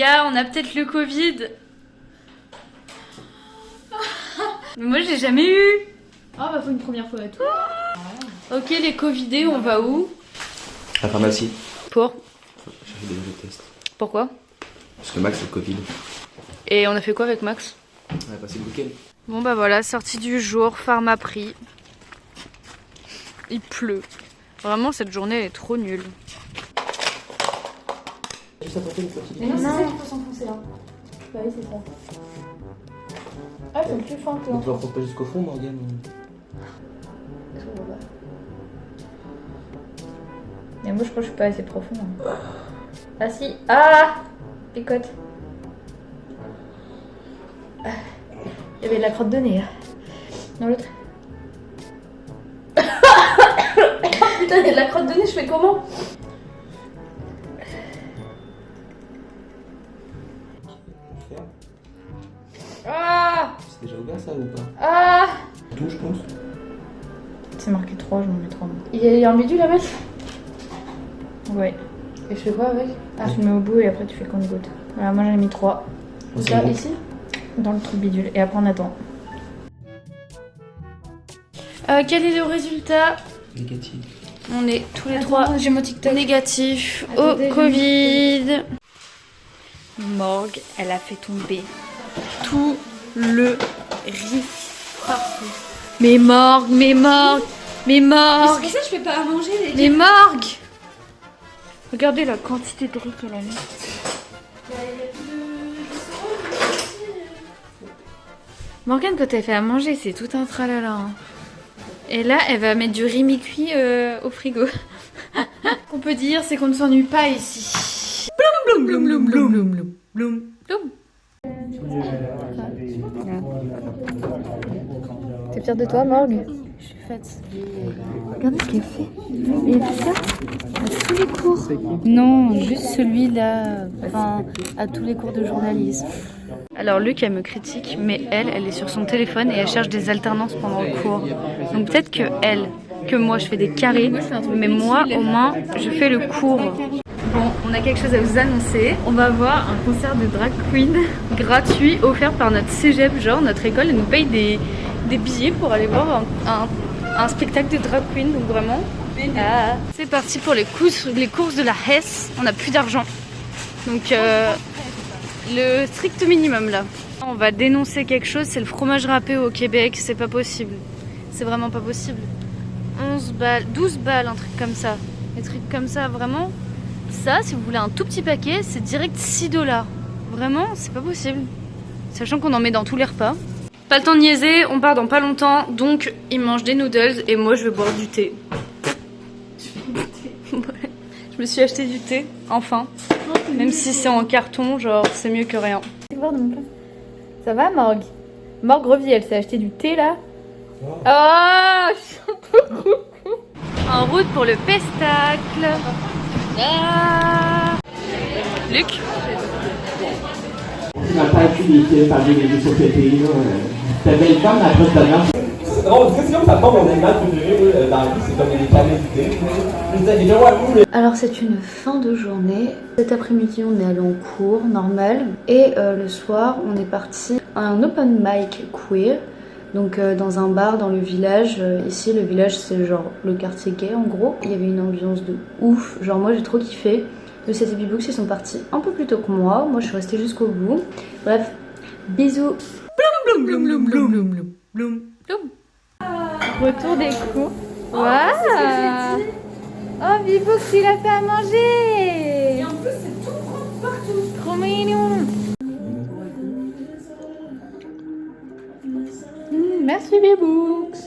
gars, on a peut-être le Covid. Mais moi je l'ai jamais eu. Ah bah faut une première fois à tout. Ok les Covidés, on va où? La pharmacie. Pour? Chercher des nouveaux tests. Pourquoi? Parce que Max a le Covid. Et on a fait quoi avec Max? On a passé le week-end. Bon bah voilà, sortie du jour, Pharmaprix. Il pleut. Vraiment cette journée est trop nulle. Juste à porter une petite. Mais non, c'est ça qu'il faut s'enfoncer là. Bah oui, c'est ça. Ah, c'est plus fin que Mais tu vas pas jusqu'au fond, Morgane. Est-ce qu'on voit pas? Mais moi je crois que je suis pas assez profond. Hein. Ah si. Ah, picote. Ah. Il y avait de la crotte de nez là. Dans l'autre. Putain, il y a de la crotte de nez, je fais comment? Ah, C'est déjà ouvert ça ou pas? ah. Tout, je pense. C'est marqué 3, je m'en mets 3. Il y a un bidule à mettre? Ouais. Et je fais quoi avec? Ah, tu le mets au bout et après tu fais compte-goutte. Voilà, moi j'en ai mis 3. Ok, Ça, bon. ici? Dans le truc bidule. Et après on attend. Quel est le résultat? Négatif. On est tous les trois j'ai mon TikTok. négatifs Attendez, au Covid. Morgue, elle a fait tomber tout le riz partout. Mais Morgue, mais Morgue, mais Morgue, ça je fais pas à manger les mais Morgue. Regardez la quantité de riz qu'elle a mis. Morgane, quand elle fait à manger, c'est tout un tralala. Hein. Et là, elle va mettre du riz mi-cuit au frigo. Ce qu'on peut dire, c'est qu'on ne s'ennuie pas ici. Bloum, bloum, bloum, bloum, bloum, bloum, bloum, bloum. T'es fière de toi, Morgue? Je suis fatiguée. Regardez ce qu'elle fait. Et ça, à tous les cours. Non, juste celui-là. Enfin, à tous les cours de journalisme. Alors Luc, elle me critique, mais elle est sur son téléphone et elle cherche des alternances pendant le cours. Donc peut-être que moi je fais des carrés, mais moi au moins je fais le cours. Bon, on a quelque chose à vous annoncer. On va avoir un concert de drag queen gratuit offert par notre cégep. Genre notre école elle nous paye des billets pour aller voir un spectacle de drag queen. Donc vraiment, c'est parti pour les courses de la Hesse. On n'a plus d'argent. Donc le strict minimum là. On va dénoncer quelque chose, c'est le fromage râpé au Québec. C'est pas possible. C'est vraiment pas possible. 11 balles, 12 balles, un truc comme ça. Des trucs comme ça, vraiment. Ça, si vous voulez un tout petit paquet, c'est direct 6 $. Vraiment, c'est pas possible. Sachant qu'on en met dans tous les repas. Pas le temps de niaiser, on part dans pas longtemps. Donc, ils mangent des noodles et moi, je vais boire du thé. Je me suis acheté du thé, enfin. Même si c'est en carton, genre, c'est mieux que rien. Ça va, Morgue? Morgue revit, elle s'est acheté du thé là. Oh, En route pour le pestacle. Luc? Tu n'as pas été par des sociétés, ta belle femme n'a pas de talent. Non, sinon ça tombe, mon animal préféré dans la vie, c'est comme les canets. Alors c'est une fin de journée. Cet après-midi on est allé en cours normal et le soir on est parti à un open mic queer. Donc dans un bar dans le village. Ici le village c'est genre le quartier gay en gros. Il y avait une ambiance de ouf. Genre moi j'ai trop kiffé. De ces Books ils sont partis un peu plus tôt que moi. Moi je suis restée jusqu'au bout. Bref, bisous. Bloum bloum bloum bloum bloum bloum bloum bloum. Retour des cours. Waouh. Oh Books il a fait à manger. Et en plus c'est tout propre partout. Trop mignon. Merci Books.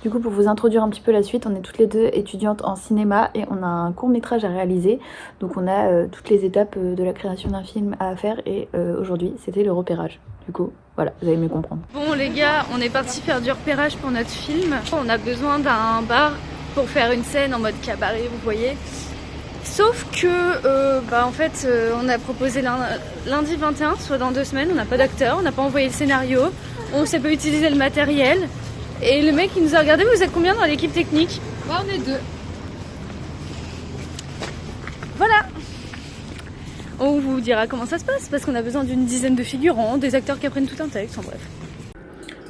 Du coup pour vous introduire un petit peu la suite, on est toutes les deux étudiantes en cinéma et on a un court métrage à réaliser. Donc on a toutes les étapes de la création d'un film à faire et aujourd'hui c'était le repérage. Du coup voilà, vous allez mieux comprendre. Bon les gars, on est parti faire du repérage pour notre film. On a besoin d'un bar pour faire une scène en mode cabaret, vous voyez. Sauf que en fait on a proposé lundi 21, soit dans 2 semaines, on n'a pas d'acteur, on n'a pas envoyé le scénario, on sait pas utiliser le matériel. Et le mec il nous a regardé, vous êtes combien dans l'équipe technique? on est 2. Voilà. On vous dira comment ça se passe parce qu'on a besoin d'une dizaine de figurants, des acteurs qui apprennent tout un texte, en bref.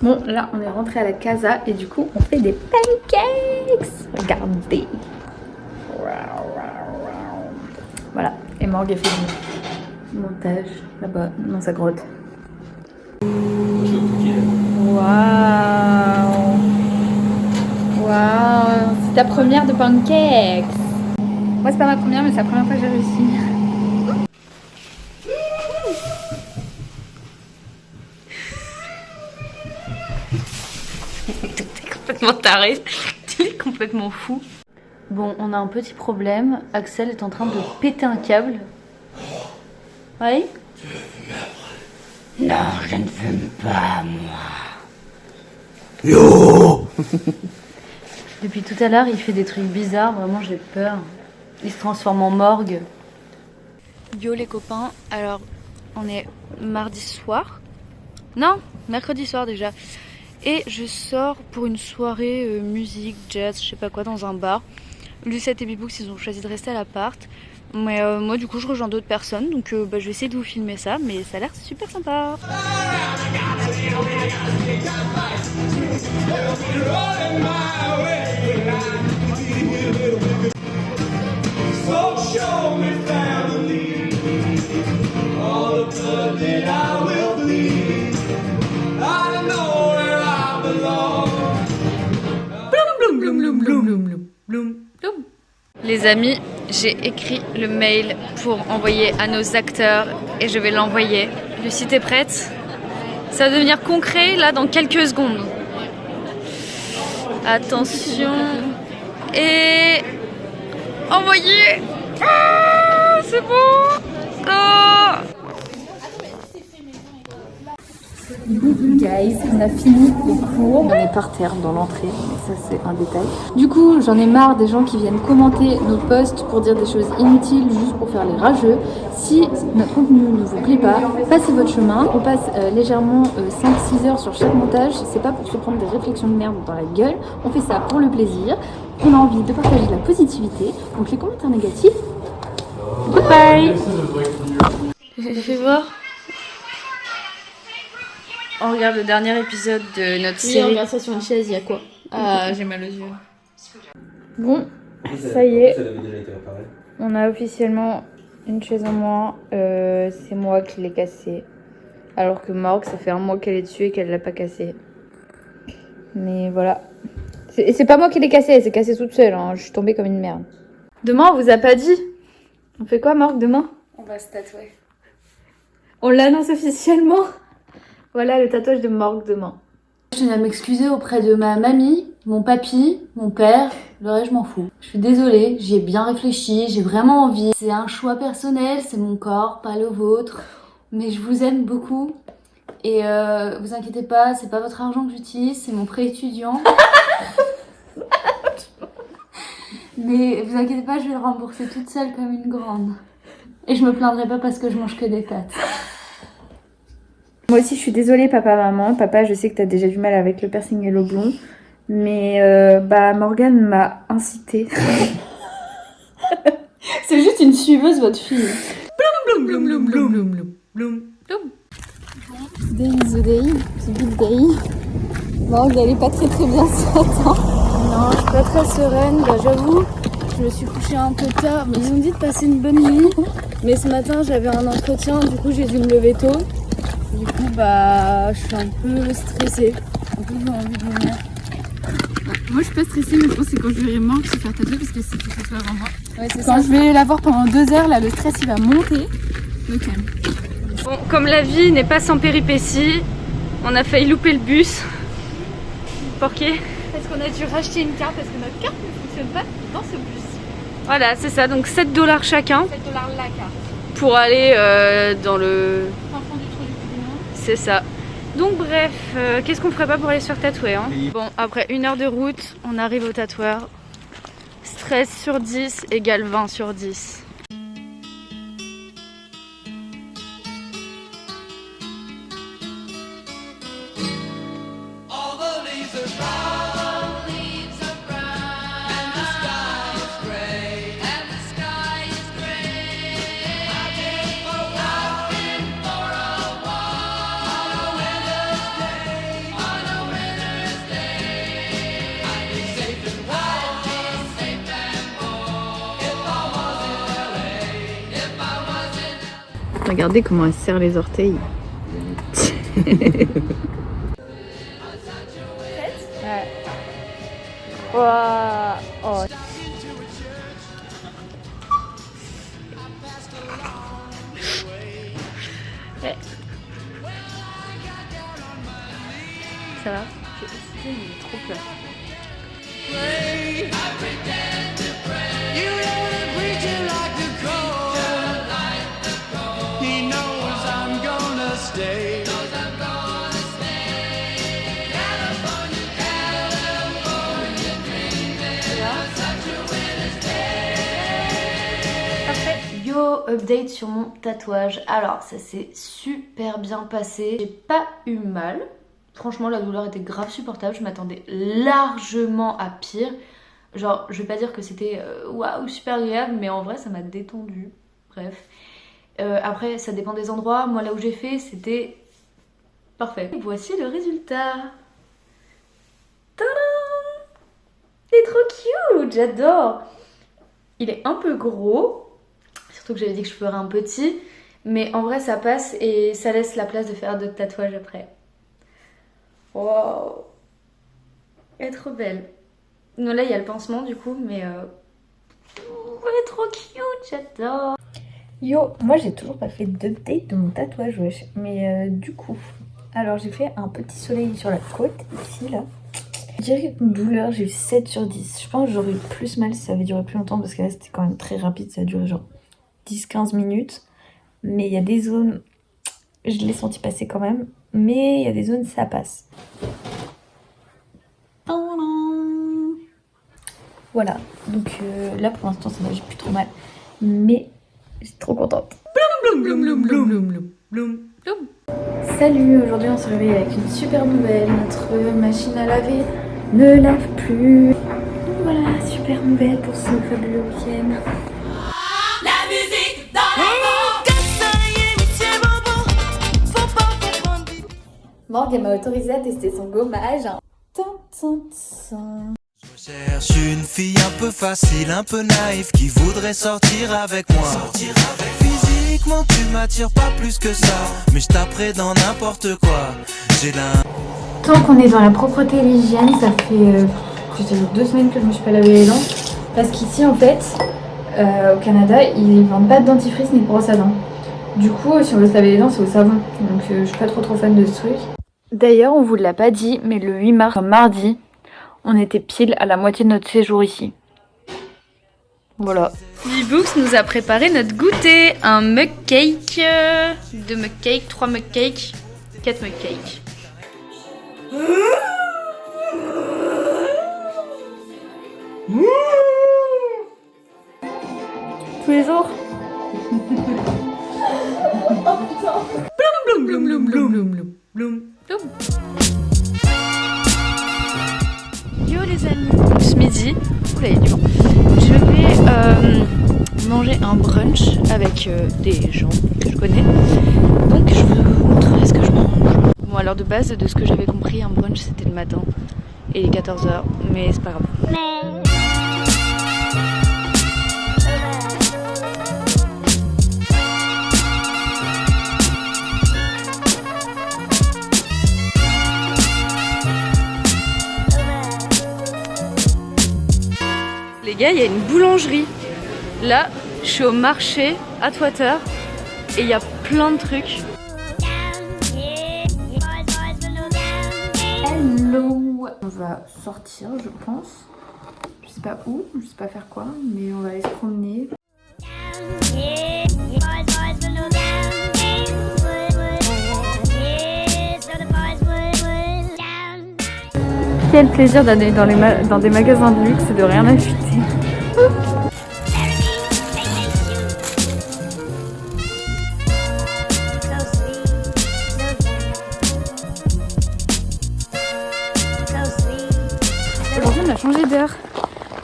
Bon, là, on est rentré à la casa et du coup, on fait des pancakes. Regardez. Voilà. Et Morgue a fait du montage là-bas, dans sa grotte. Waouh. Waouh. C'est ta première de pancakes. Moi, c'est pas ma première, mais c'est la première fois que j'ai réussi. T'es complètement taré, t'es complètement fou. Bon, on a un petit problème. Axel est en train de péter un câble. Oui? Non, je ne fume pas, moi. Yo. Depuis tout à l'heure, il fait des trucs bizarres. Vraiment, j'ai peur. Il se transforme en morgue. Yo les copains, alors on est mardi soir. Non, mercredi soir déjà. Et je sors pour une soirée musique, jazz, je sais pas quoi, dans un bar. Lucette et Bibou, ils ont choisi de rester à l'appart. Mais moi du coup je rejoins d'autres personnes. Donc je vais essayer de vous filmer ça. Mais ça a l'air super sympa. Les amis, j'ai écrit le mail pour envoyer à nos acteurs et je vais l'envoyer. Lucie, t'es prête? Ça va devenir concret là dans quelques secondes. Attention. Et envoyer. Ah, c'est bon. Ah. Guys, on a fini les cours. On est par terre dans l'entrée, mais ça c'est un détail. Du coup, j'en ai marre des gens qui viennent commenter nos posts pour dire des choses inutiles juste pour faire les rageux. Si notre contenu ne vous plaît pas, passez votre chemin. On passe légèrement 5-6 heures sur chaque montage. C'est pas pour se prendre des réflexions de merde dans la gueule. On fait ça pour le plaisir. On a envie de partager de la positivité. Donc les commentaires négatifs, goodbye. Fais voir. On regarde le dernier épisode de notre série. On regarde ça sur une chaise, il y a quoi? Ah, j'ai mal aux yeux. Bon, ça y est. Ça avait déjà été réparé. On a officiellement une chaise en moins. C'est moi qui l'ai cassée. Alors que Morgue, ça fait un mois qu'elle est dessus et qu'elle l'a pas cassée. Mais voilà. Et c'est pas moi qui l'ai cassée, elle s'est cassée toute seule. Hein. Je suis tombée comme une merde. Demain, on vous a pas dit? On fait quoi, Morgue, demain? On va se tatouer. On l'annonce officiellement. Voilà le tatouage de Morgue demain. Je tenais à m'excuser auprès de ma mamie, mon papy, mon père. Le reste, je m'en fous. Je suis désolée, j'y ai bien réfléchi, j'ai vraiment envie. C'est un choix personnel, c'est mon corps, pas le vôtre. Mais je vous aime beaucoup. Et vous inquiétez pas, c'est pas votre argent que j'utilise, c'est mon prêt étudiant. Mais vous inquiétez pas, je vais le rembourser toute seule comme une grande. Et je me plaindrai pas parce que je mange que des pâtes. Moi aussi, je suis désolée, papa, maman. Papa, je sais que t'as déjà du mal avec le piercing et l'oblong. Mais Morgane m'a incité. C'est juste une suiveuse, votre fille. Bloum, bloum, bloum, bloum, bloum, bloum, bloum, bloum. Day is the day, c'est big day. Morgue, elle est pas très bien ce matin. Non, je suis pas très sereine, j'avoue. Je me suis couchée un peu tard, mais ils ont dit de passer une bonne nuit. Mais ce matin, j'avais un entretien, du coup, j'ai dû me lever tôt. Du coup, je suis un peu stressée. Un peu, j'ai envie de dormir. Moi, je suis pas stressée, mais je pense que c'est quand je verrai Morgue se faire tatouer parce que c'est tout ça avant moi. Ouais, c'est Quand je vais la voir pendant 2 heures, là, le stress il va monter. Me calme. Bon, comme la vie n'est pas sans péripéties, on a failli louper le bus. Porqué? Parce qu'on a dû racheter une carte parce que notre carte ne fonctionne pas dans ce bus. Voilà, c'est ça, donc 7 $ chacun. 7 $ la carte. Pour aller dans le... Fin fond du trou du Pignon. C'est ça. Donc bref, qu'est-ce qu'on ferait pas pour aller se faire tatouer hein? Bon, après 1 heure de route, on arrive au tatoueur. Stress sur 10 égale 20 sur 10. Regardez comment elle serre les orteils. Wow. Oh. Ouais. Ça va? Il est trop peur. Yo, update sur mon tatouage. Alors, ça s'est super bien passé. J'ai pas eu mal. Franchement, la douleur était grave supportable. Je m'attendais largement à pire. Genre, je vais pas dire que c'était waouh, super agréable, mais en vrai, ça m'a détendu. Bref. Après, ça dépend des endroits. Moi, là où j'ai fait, c'était parfait. Et voici le résultat. Tadam! C'est trop cute, j'adore. Il est un peu gros. Surtout que j'avais dit que je ferais un petit. Mais en vrai, ça passe et ça laisse la place de faire d'autres tatouages après. Wow. Elle est trop belle. Non, là, il y a le pansement du coup, mais... elle est trop cute, j'adore. Yo, moi j'ai toujours pas fait d'update de mon tatouage, wesh. Mais du coup, alors j'ai fait un petit soleil sur la côte, ici, là. Je dirais qu'une douleur, j'ai eu 7 sur 10. Je pense que j'aurais eu plus mal si ça avait duré plus longtemps, parce que là c'était quand même très rapide, ça a duré genre 10-15 minutes. Mais il y a des zones, je l'ai senti passer quand même, mais il y a des zones, ça passe. Voilà, donc là pour l'instant ça va, j'ai plus trop mal, mais je suis trop contente. Salut, aujourd'hui on se réveille avec une super nouvelle, notre machine à laver ne lave plus. Voilà, super nouvelle pour ce fabuleux week-end. La musique dans les Morg m'a autorisé à tester son gommage. Je cherche une fille un peu facile, un peu naïve, qui voudrait sortir avec moi. Physiquement tu m'attires pas plus que ça, mais je taperai dans n'importe quoi. J'ai la... Tant qu'on est dans la propreté et l'hygiène, ça fait 2 semaines que je me suis pas lavé les dents. Parce qu'ici en fait, au Canada, ils vendent pas de dentifrice ni de brosse à dents. Du coup, si on veut se laver les dents, c'est au savon. Donc je suis pas trop fan de ce truc. D'ailleurs, on vous l'a pas dit, mais le 8 mars, mardi, on était pile à la moitié de notre séjour ici. Voilà. Bibooks nous a préparé notre goûter. Un mug cake, 2 mug cake, 3 mug cake, 4 mug cake. Tous les jours. Yo les amis, ce midi, oula il y a du vent. Je vais manger un brunch avec des gens que je connais. Donc je vous montrerai ce que je mange. Bon alors de base, de ce que j'avais compris, un brunch c'était le matin et 14h, mais c'est pas grave. Les gars, il y a une boulangerie. Là, je suis au marché Atwater et il y a plein de trucs. Hello. On va sortir, je pense. Je sais pas où, je sais pas faire quoi, mais on va aller se promener. Quel plaisir d'aller dans des magasins de luxe et de rien acheter. Aujourd'hui on a changé d'heure.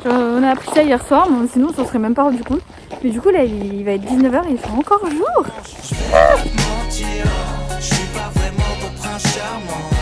On a appris ça hier soir, mais sinon on s'en serait même pas rendu compte. Mais du coup là il va être 19h et il fait encore jour. Je suis pas vraiment ton prince charmant.